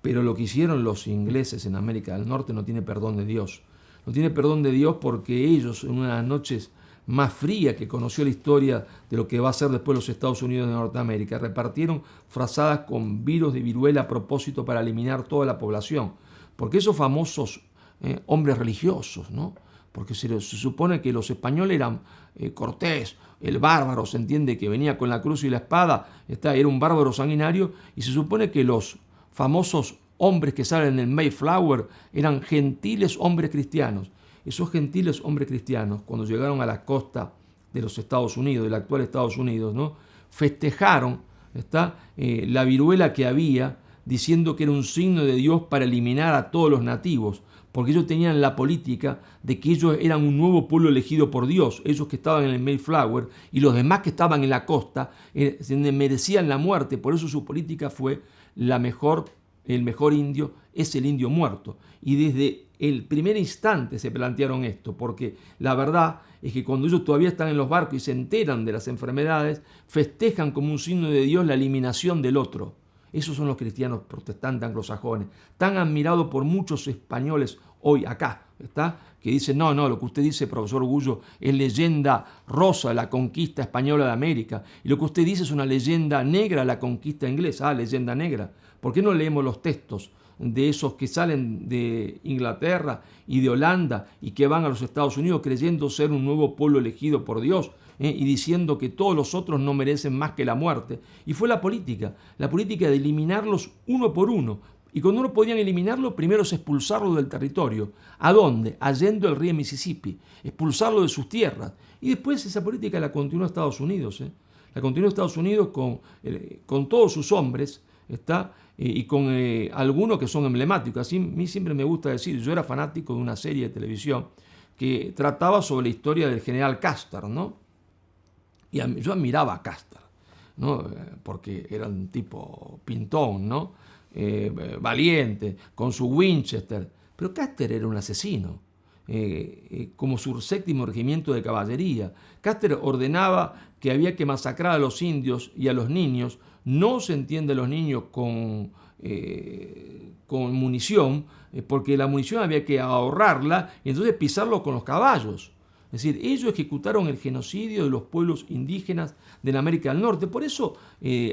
Pero lo que hicieron los ingleses en América del Norte no tiene perdón de Dios. No tiene perdón de Dios porque ellos, en una de las noches más fría que conoció la historia de lo que va a ser después los Estados Unidos de Norteamérica, repartieron frazadas con virus de viruela a propósito para eliminar toda la población. Porque esos famosos hombres religiosos, ¿no? Porque se supone que los españoles eran Cortés, el bárbaro, se entiende, que venía con la cruz y la espada, era un bárbaro sanguinario, y se supone que los famosos hombres que salen en el Mayflower eran gentiles hombres cristianos. Esos gentiles hombres cristianos, cuando llegaron a la costa de los Estados Unidos, del actual Estados Unidos, ¿no? Festejaron la viruela que había, diciendo que era un signo de Dios para eliminar a todos los nativos, porque ellos tenían la política de que ellos eran un nuevo pueblo elegido por Dios, ellos que estaban en el Mayflower, y los demás que estaban en la costa merecían la muerte. Por eso su política fue el mejor indio es el indio muerto. Y desde el primer instante se plantearon esto, porque la verdad es que cuando ellos todavía están en los barcos y se enteran de las enfermedades, festejan como un signo de Dios la eliminación del otro. Esos son los cristianos protestantes anglosajones, tan admirados por muchos españoles hoy acá, que dicen, no, lo que usted dice, profesor Gullo, es leyenda rosa de la conquista española de América, y lo que usted dice es una leyenda negra de la conquista inglesa. Leyenda negra. ¿Por qué no leemos los textos de esos que salen de Inglaterra y de Holanda y que van a los Estados Unidos creyendo ser un nuevo pueblo elegido por Dios y diciendo que todos los otros no merecen más que la muerte? Y fue la política de eliminarlos uno por uno Y cuando no podían eliminarlo, primero es expulsarlo del territorio. ¿A dónde? Yendo el río Mississippi. Expulsarlo de sus tierras. Y después esa política la continuó Estados Unidos. La continuó Estados Unidos con todos sus hombres, y con algunos que son emblemáticos. Así, a mí siempre me gusta decir, yo era fanático de una serie de televisión que trataba sobre la historia del general Custer, ¿no? Y yo admiraba a Custer, ¿no? Porque era un tipo pintón, ¿no? Valiente, con su Winchester. Pero Custer era un asesino, como su 7º regimiento de caballería. Custer ordenaba que había que masacrar a los indios y a los niños. No se entiende a los niños con munición, porque la munición había que ahorrarla y entonces pisarlo con los caballos. Es decir, ellos ejecutaron el genocidio de los pueblos indígenas de la América del Norte. Por eso,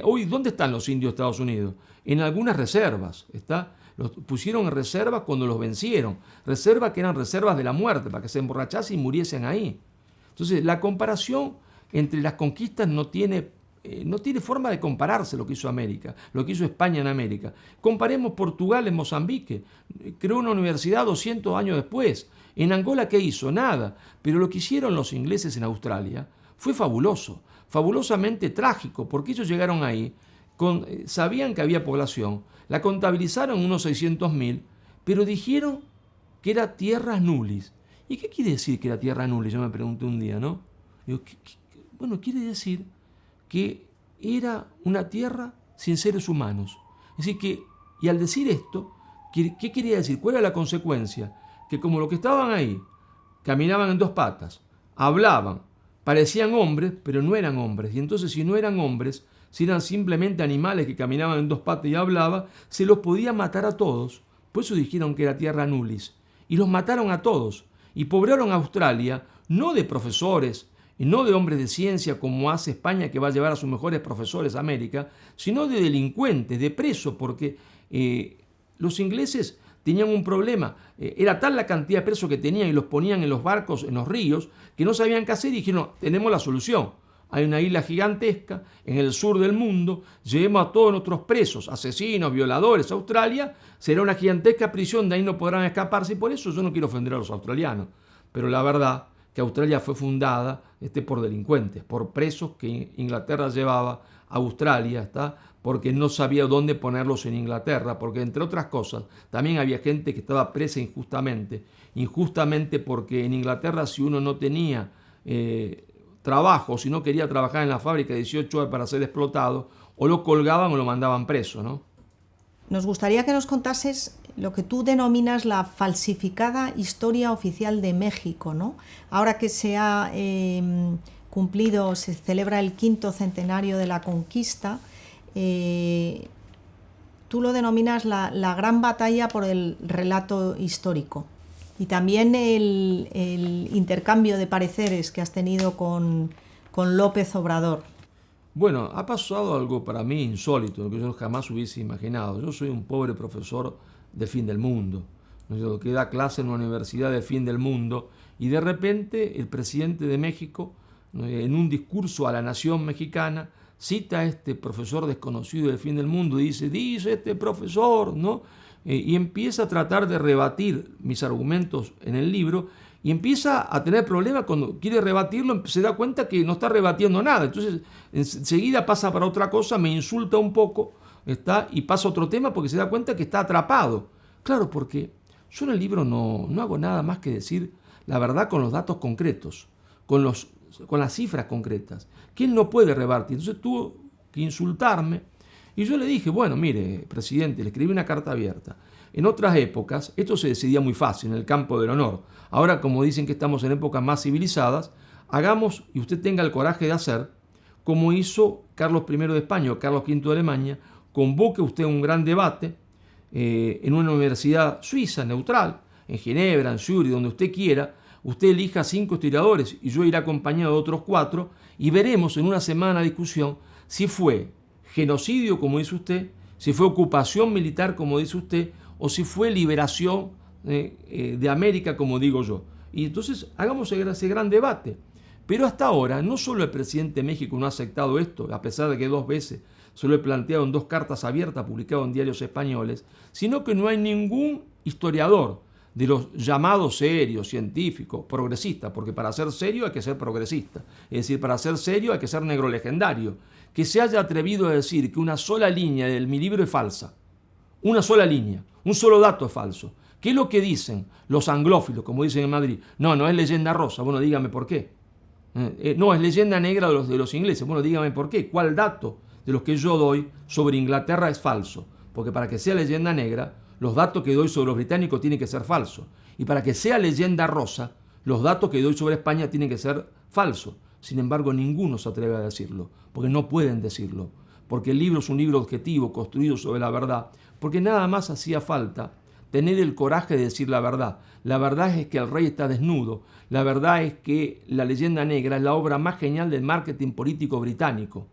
hoy, ¿dónde están los indios de Estados Unidos? En algunas reservas, Los pusieron en reserva cuando los vencieron. Reservas que eran reservas de la muerte, para que se emborrachasen y muriesen ahí. Entonces, la comparación entre las conquistas no tiene forma de compararse lo que hizo América, lo que hizo España en América. Comparemos Portugal en Mozambique. Creó una universidad 200 años después. En Angola, ¿qué hizo? Nada. Pero lo que hicieron los ingleses en Australia fue fabuloso, fabulosamente trágico, porque ellos llegaron ahí, sabían que había población, la contabilizaron unos 600.000, pero dijeron que era terra nullius. ¿Y qué quiere decir que era terra nullius? Yo me pregunté un día, ¿no? Digo, bueno, quiere decir que era una tierra sin seres humanos. Es decir, y al decir esto, ¿qué quería decir? ¿Cuál era la consecuencia? Que como los que estaban ahí caminaban en 2 patas, hablaban, parecían hombres, pero no eran hombres. Y entonces, si no eran hombres, si eran simplemente animales que caminaban en 2 patas y hablaban, se los podía matar a todos. Por eso dijeron que era terra nullius. Y los mataron a todos. Y poblaron a Australia, no de profesores, y no de hombres de ciencia como hace España, que va a llevar a sus mejores profesores a América, sino de delincuentes, de presos, porque los ingleses tenían un problema. Era tal la cantidad de presos que tenían y los ponían en los barcos, en los ríos, que no sabían qué hacer y dijeron, tenemos la solución. Hay una isla gigantesca en el sur del mundo, llevemos a todos nuestros presos, asesinos, violadores, a Australia, será una gigantesca prisión, de ahí no podrán escaparse, y por eso yo no quiero ofender a los australianos. Pero la verdad que Australia fue fundada por delincuentes, por presos que Inglaterra llevaba a Australia, porque no sabía dónde ponerlos en Inglaterra, porque entre otras cosas también había gente que estaba presa injustamente porque en Inglaterra, si uno no tenía trabajo, si no quería trabajar en la fábrica de 18 horas para ser explotado, o lo colgaban o lo mandaban preso, ¿no? Nos gustaría que nos contases lo que tú denominas la falsificada historia oficial de México, ¿no? Ahora que se ha cumplido, se celebra el 5º centenario de la conquista, tú lo denominas la gran batalla por el relato histórico y también el intercambio de pareceres que has tenido con López Obrador. Bueno, ha pasado algo para mí insólito, que yo jamás hubiese imaginado. Yo soy un pobre profesor del fin del mundo, ¿no? Que da clase en una universidad del fin del mundo, y de repente el presidente de México, ¿no?, en un discurso a la nación mexicana, cita a este profesor desconocido del fin del mundo y dice este profesor, ¿no? Y empieza a tratar de rebatir mis argumentos en el libro, y empieza a tener problemas cuando quiere rebatirlo, se da cuenta que no está rebatiendo nada. Entonces, enseguida pasa para otra cosa, me insulta un poco, y pasa a otro tema porque se da cuenta que está atrapado. Claro, porque yo en el libro no hago nada más que decir la verdad con los datos concretos, con las cifras concretas, que él no puede rebatir. Entonces tuvo que insultarme, y yo le dije, bueno, mire, presidente, le escribí una carta abierta. En otras épocas esto se decidía muy fácil, en el campo del honor. Ahora, como dicen que estamos en épocas más civilizadas, hagamos, y usted tenga el coraje de hacer, como hizo Carlos I de España o Carlos V de Alemania, convoque usted un gran debate en una universidad suiza, neutral, en Ginebra, en Zúrich, donde usted quiera. Usted elija 5 historiadores y yo iré acompañado de otros 4, y veremos en una semana de discusión si fue genocidio, como dice usted, si fue ocupación militar, como dice usted, o si fue liberación de América, como digo yo. Y entonces hagamos ese gran debate. Pero hasta ahora, no solo el presidente de México no ha aceptado esto, a pesar de que 2 veces se lo he planteado en 2 cartas abiertas publicadas en diarios españoles, sino que no hay ningún historiador de los llamados serios, científicos, progresistas, porque para ser serio hay que ser progresista, es decir, para ser serio hay que ser negro legendario, que se haya atrevido a decir que una sola línea de mi libro es falsa, una sola línea, un solo dato es falso. ¿Qué es lo que dicen los anglófilos, como dicen en Madrid? No es leyenda rosa. Bueno, dígame por qué. No, es leyenda negra de los ingleses. Bueno, dígame por qué. ¿Cuál dato de los que yo doy sobre Inglaterra es falso? Porque para que sea leyenda negra, los datos que doy sobre los británicos tienen que ser falsos. Y para que sea leyenda rosa, los datos que doy sobre España tienen que ser falsos. Sin embargo, ninguno se atreve a decirlo, porque no pueden decirlo. Porque el libro es un libro objetivo, construido sobre la verdad. Porque nada más hacía falta tener el coraje de decir la verdad. La verdad es que el rey está desnudo. La verdad es que la leyenda negra es la obra más genial del marketing político británico.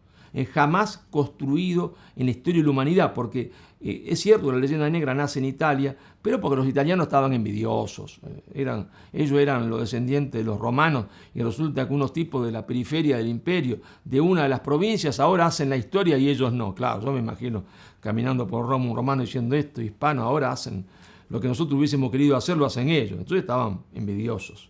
Jamás construido en la historia de la humanidad, porque es cierto que la leyenda negra nace en Italia, pero porque los italianos estaban envidiosos. Ellos eran los descendientes de los romanos y resulta que unos tipos de la periferia del imperio, de una de las provincias, ahora hacen la historia y ellos no. Claro, yo me imagino caminando por Roma un romano diciendo esto, hispano, ahora hacen lo que nosotros hubiésemos querido hacer, lo hacen ellos. Entonces estaban envidiosos.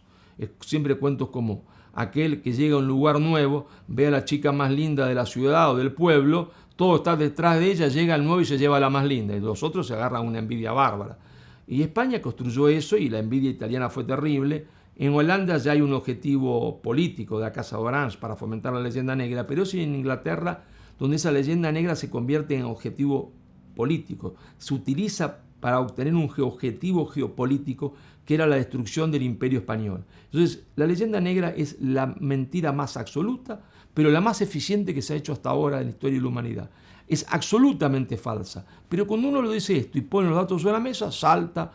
Siempre cuento como aquel que llega a un lugar nuevo, ve a la chica más linda de la ciudad o del pueblo, todo está detrás de ella, llega al nuevo y se lleva a la más linda, y los otros se agarran una envidia bárbara. Y España construyó eso y la envidia italiana fue terrible. En Holanda ya hay un objetivo político de la Casa Orange para fomentar la leyenda negra, pero es en Inglaterra donde esa leyenda negra se convierte en objetivo político. Se utiliza para obtener un objetivo geopolítico que era la destrucción del Imperio Español. Entonces, la leyenda negra es la mentira más absoluta, pero la más eficiente que se ha hecho hasta ahora en la historia de la humanidad. Es absolutamente falsa, pero cuando uno lo dice esto y pone los datos sobre la mesa, salta,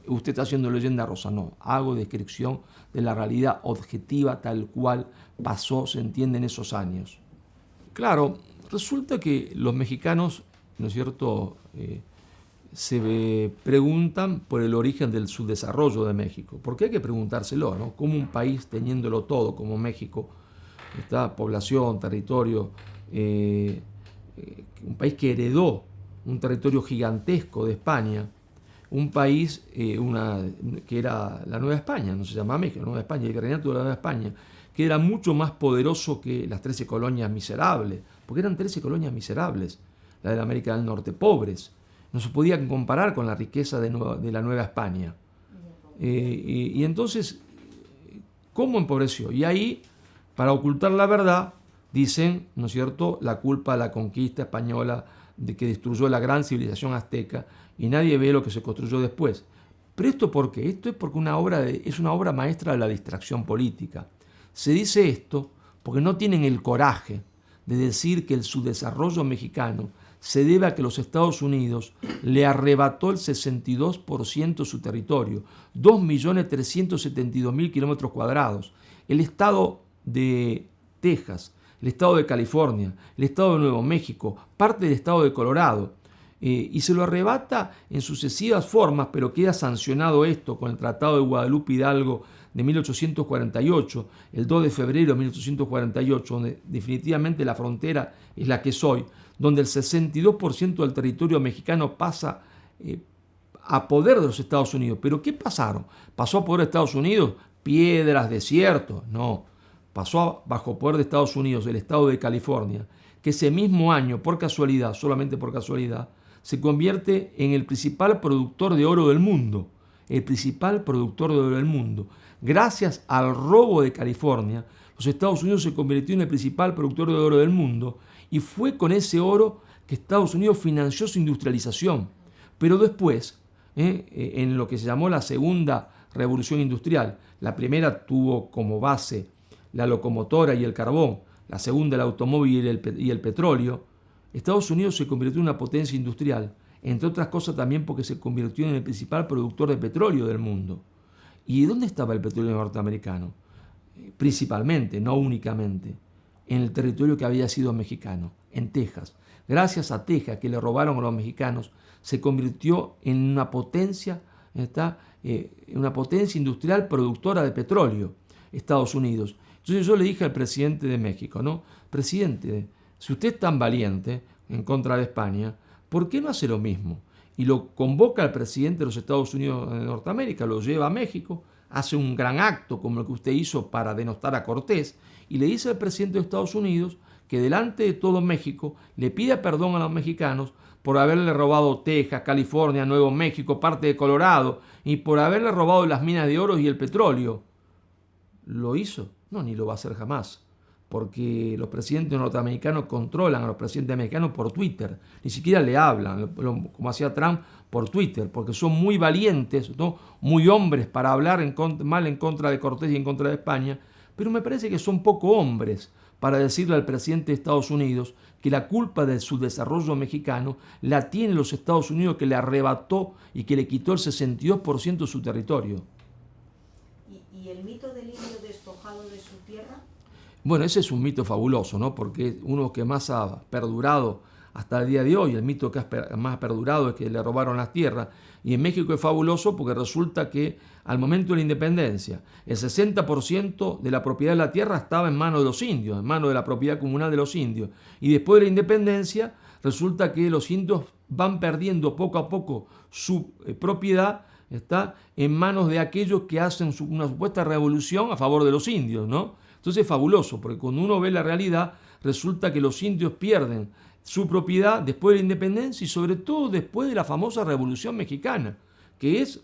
usted está haciendo leyenda rosa. No, hago descripción de la realidad objetiva tal cual pasó, se entiende, en esos años. Claro, resulta que los mexicanos, ¿no es cierto?, se preguntan por el origen del subdesarrollo de México. Porque hay que preguntárselo, ¿no? Como un país teniéndolo todo, como México, esta población, territorio, un país que heredó un territorio gigantesco de España, un país que era la Nueva España, no se llama México, la Nueva España, el virreinato de la Nueva España, que era mucho más poderoso que las 13 colonias miserables, porque eran 13 colonias miserables, la de la América del Norte, pobres. No se podían comparar con la riqueza de la Nueva España. Y entonces, ¿cómo empobreció? Y ahí, para ocultar la verdad, dicen, ¿no es cierto?, la culpa de la conquista española, de que destruyó la gran civilización azteca, y nadie ve lo que se construyó después. ¿Pero esto por qué? Esto es porque es una obra maestra de la distracción política. Se dice esto porque no tienen el coraje de decir que el subdesarrollo mexicano se debe a que los Estados Unidos le arrebató el 62% de su territorio, 2.372.000 kilómetros cuadrados. El estado de Texas, el estado de California, el estado de Nuevo México, parte del estado de Colorado, y se lo arrebata en sucesivas formas, pero queda sancionado esto con el Tratado de Guadalupe Hidalgo de 1848, el 2 de febrero de 1848, donde definitivamente la frontera es la que es hoy, donde el 62% del territorio mexicano pasa a poder de los Estados Unidos. ¿Pero qué pasaron? ¿Pasó a poder de Estados Unidos? Piedras, desiertos. No, pasó bajo poder de Estados Unidos el estado de California, que ese mismo año, por casualidad, solamente por casualidad, se convierte en el principal productor de oro del mundo. El principal productor de oro del mundo. Gracias al robo de California, los Estados Unidos se convirtió en el principal productor de oro del mundo, y fue con ese oro que Estados Unidos financió su industrialización. Pero después, en lo que se llamó la segunda revolución industrial, la primera tuvo como base la locomotora y el carbón, la segunda el automóvil y el petróleo, Estados Unidos se convirtió en una potencia industrial, entre otras cosas también porque se convirtió en el principal productor de petróleo del mundo. ¿Y dónde estaba el petróleo norteamericano? Principalmente, no únicamente, en el territorio que había sido mexicano, en Texas. Gracias a Texas, que le robaron a los mexicanos, se convirtió en una potencia, una potencia industrial productora de petróleo, Estados Unidos. Entonces yo le dije al presidente de México, ¿no? Presidente, si usted es tan valiente, en contra de España, ¿por qué no hace lo mismo? Y lo convoca al presidente de los Estados Unidos de Norteamérica, lo lleva a México, hace un gran acto como el que usted hizo para denostar a Cortés, y le dice al presidente de Estados Unidos que delante de todo México le pide perdón a los mexicanos por haberle robado Texas, California, Nuevo México, parte de Colorado, y por haberle robado las minas de oro y el petróleo. ¿Lo hizo? No, ni lo va a hacer jamás, porque los presidentes norteamericanos controlan a los presidentes mexicanos por Twitter, ni siquiera le hablan, como hacía Trump, por Twitter, porque son muy valientes, ¿no? Muy hombres para hablar mal en contra de Cortés y en contra de España, pero me parece que son poco hombres para decirle al presidente de Estados Unidos que la culpa de su desarrollo mexicano la tiene los Estados Unidos, que le arrebató y que le quitó el 62% de su territorio. ¿Y el mito del indio despojado de su tierra? Bueno, ese es un mito fabuloso, ¿no? Porque es uno que más ha perdurado hasta el día de hoy. El mito que más ha perdurado es que le robaron las tierras. Y en México es fabuloso porque resulta que al momento de la independencia, el 60% de la propiedad de la tierra estaba en manos de los indios, en manos de la propiedad comunal de los indios. Y después de la independencia, resulta que los indios van perdiendo poco a poco su propiedad, está en manos de aquellos que hacen una supuesta revolución a favor de los indios, ¿no? Entonces es fabuloso, porque cuando uno ve la realidad, resulta que los indios pierden su propiedad después de la independencia y sobre todo después de la famosa Revolución Mexicana, que es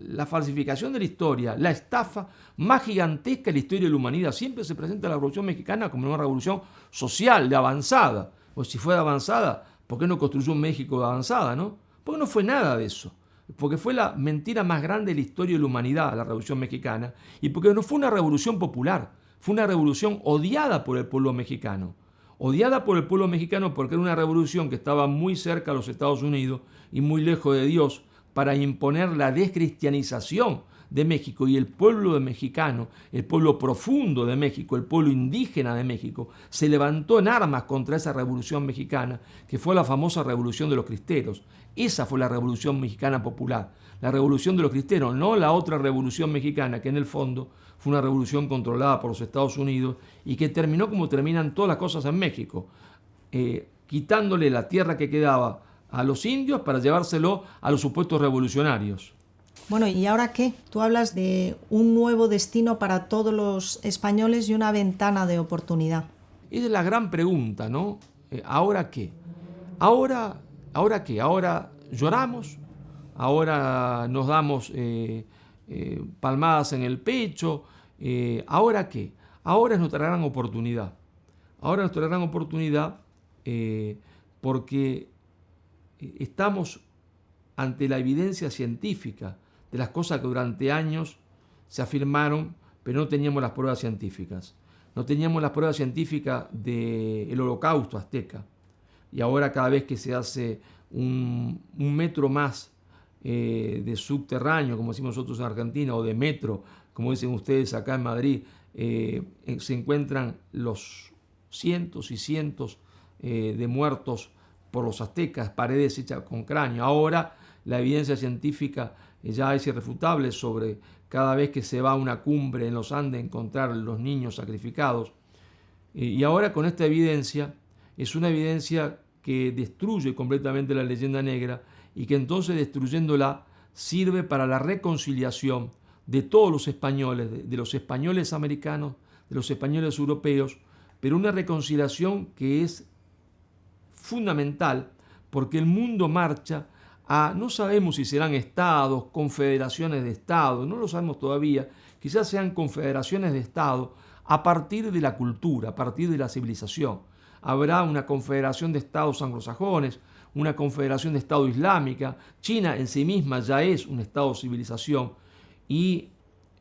la falsificación de la historia, la estafa más gigantesca de la historia de la humanidad. Siempre se presenta la Revolución Mexicana como una revolución social, de avanzada. O si fue de avanzada, ¿por qué no construyó un México de avanzada, no? Porque no fue nada de eso. Porque fue la mentira más grande de la historia de la humanidad, la Revolución Mexicana, y porque no fue una revolución popular, fue una revolución odiada por el pueblo mexicano. Odiada por el pueblo mexicano porque era una revolución que estaba muy cerca a los Estados Unidos y muy lejos de Dios para imponer la descristianización de México, y el pueblo mexicano, el pueblo profundo de México, el pueblo indígena de México, se levantó en armas contra esa revolución mexicana, que fue la famosa revolución de los cristeros. Esa fue la revolución mexicana popular, la revolución de los cristeros, no la otra revolución mexicana, que en el fondo fue una revolución controlada por los Estados Unidos y que terminó como terminan todas las cosas en México, quitándole la tierra que quedaba a los indios para llevárselo a los supuestos revolucionarios. Bueno, ¿y ahora qué? Tú hablas de un nuevo destino para todos los españoles y una ventana de oportunidad. Esa es la gran pregunta, ¿no? ¿Ahora qué? ¿Ahora qué? ¿Ahora lloramos? ¿Ahora nos damos palmadas en el pecho? ¿Ahora qué? Ahora es nuestra gran oportunidad. Ahora es nuestra gran oportunidad porque estamos ante la evidencia científica de las cosas que durante años se afirmaron, pero no teníamos las pruebas científicas. No teníamos las pruebas científicas del holocausto azteca. Y ahora cada vez que se hace un metro más de subterráneo, como decimos nosotros en Argentina, o de metro, como dicen ustedes acá en Madrid, se encuentran los cientos y cientos de muertos por los aztecas, paredes hechas con cráneo. Ahora la evidencia científica ya es irrefutable sobre cada vez que se va a una cumbre en los Andes a encontrar los niños sacrificados. Y ahora con esta evidencia, es una evidencia que destruye completamente la leyenda negra y que entonces destruyéndola sirve para la reconciliación de todos los españoles, de los españoles americanos, de los españoles europeos, pero una reconciliación que es fundamental porque el mundo marcha no sabemos si serán estados, confederaciones de estados, no lo sabemos todavía, quizás sean confederaciones de estados a partir de la cultura, a partir de la civilización. Habrá una confederación de estados anglosajones, una confederación de estado islámica. China en sí misma ya es un estado civilización y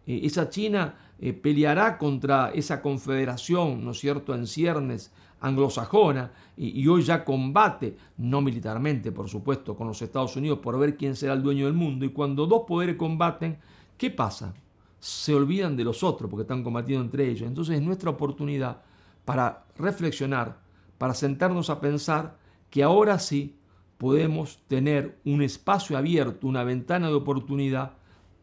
esa China peleará contra esa confederación, ¿no es cierto?, en ciernes anglosajona y hoy ya combate, no militarmente por supuesto, con los Estados Unidos por ver quién será el dueño del mundo. Y cuando dos poderes combaten, ¿qué pasa? Se olvidan de los otros porque están combatiendo entre ellos. Entonces es nuestra oportunidad para reflexionar, para sentarnos a pensar que ahora sí podemos tener un espacio abierto, una ventana de oportunidad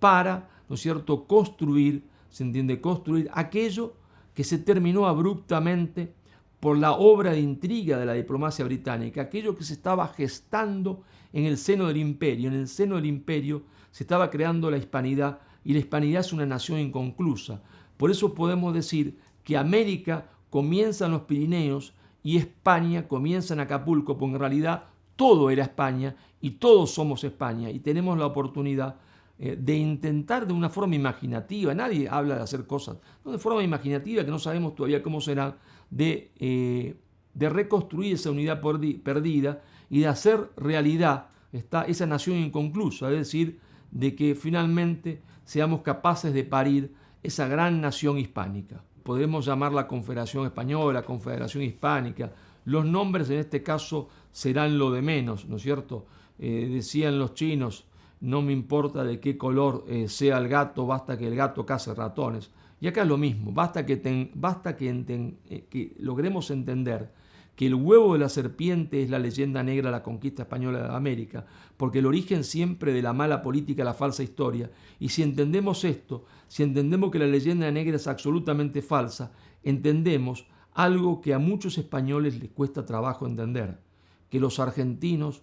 para, ¿no es cierto?, construir, ¿se entiende?, construir aquello que se terminó abruptamente por la obra de intriga de la diplomacia británica, aquello que se estaba gestando en el seno del imperio. En el seno del imperio se estaba creando la hispanidad, y la hispanidad es una nación inconclusa. Por eso podemos decir que América comienza en los Pirineos y España comienza en Acapulco, porque en realidad todo era España y todos somos España, y tenemos la oportunidad de intentar de una forma imaginativa, nadie habla de hacer cosas, no, de forma imaginativa, que no sabemos todavía cómo será, de reconstruir esa unidad perdida y de hacer realidad esa nación inconclusa, es decir, de que finalmente seamos capaces de parir esa gran nación hispánica. Podemos llamarla Confederación Española, Confederación Hispánica. Los nombres en este caso serán lo de menos, ¿no es cierto? Decían los chinos, no me importa de qué color sea el gato, basta que el gato case ratones. Y acá es lo mismo, basta que logremos entender que el huevo de la serpiente es la leyenda negra de la conquista española de América, porque el origen siempre de la mala política es la falsa historia. Y si entendemos esto, si entendemos que la leyenda negra es absolutamente falsa, entendemos algo que a muchos españoles les cuesta trabajo entender, que los argentinos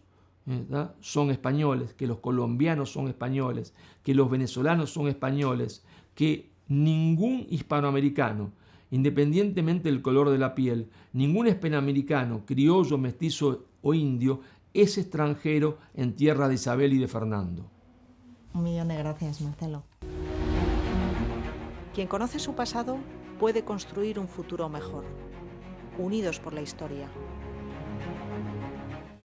son españoles, que los colombianos son españoles, que los venezolanos son españoles, que ningún hispanoamericano, independientemente del color de la piel, ningún hispanoamericano, criollo, mestizo o indio, es extranjero en tierra de Isabel y de Fernando. 1.000.000 de gracias, Marcelo. Quien conoce su pasado puede construir un futuro mejor, unidos por la historia.